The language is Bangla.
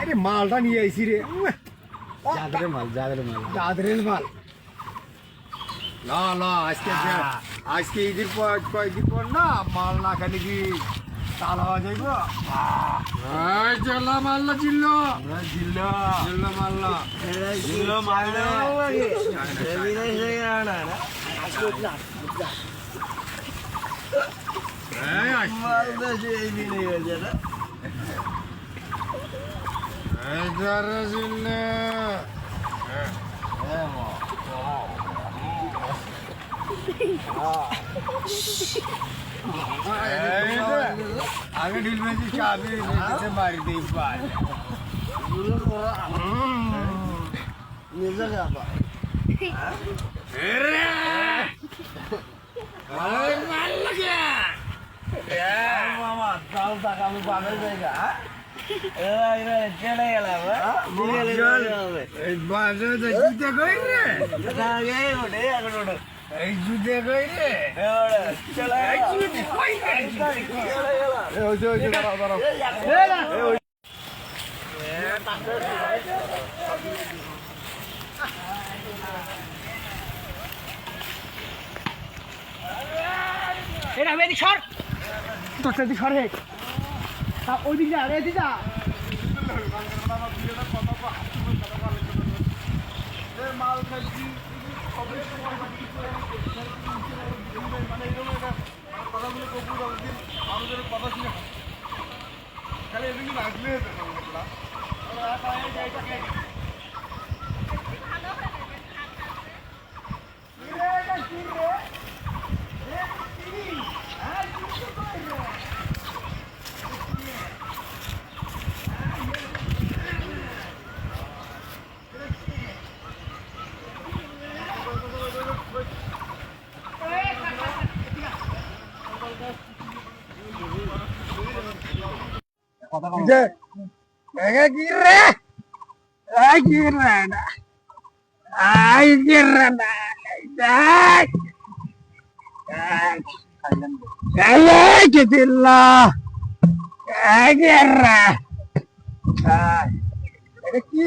আরে মালটা নিয়ে আইছি রে জাদরের মাল চাঁদের মাল না না আজকে ঈদের পর কয়েকদিন পর না মাল না খালি কি তাল হওয়া যাইব জেলা মাল্লা জিল্লো জিল্লো মাল্লা আগে ঢিল মেজি চাবি মারি দিই পার এই যুদ্ধে কই রে ওই দিক যা রে দিদা মাল খাইছি মানে এরকম একটা কথাগুলো কবুল আমাদের কথা শুনে খালি এদিকে রাখলে কি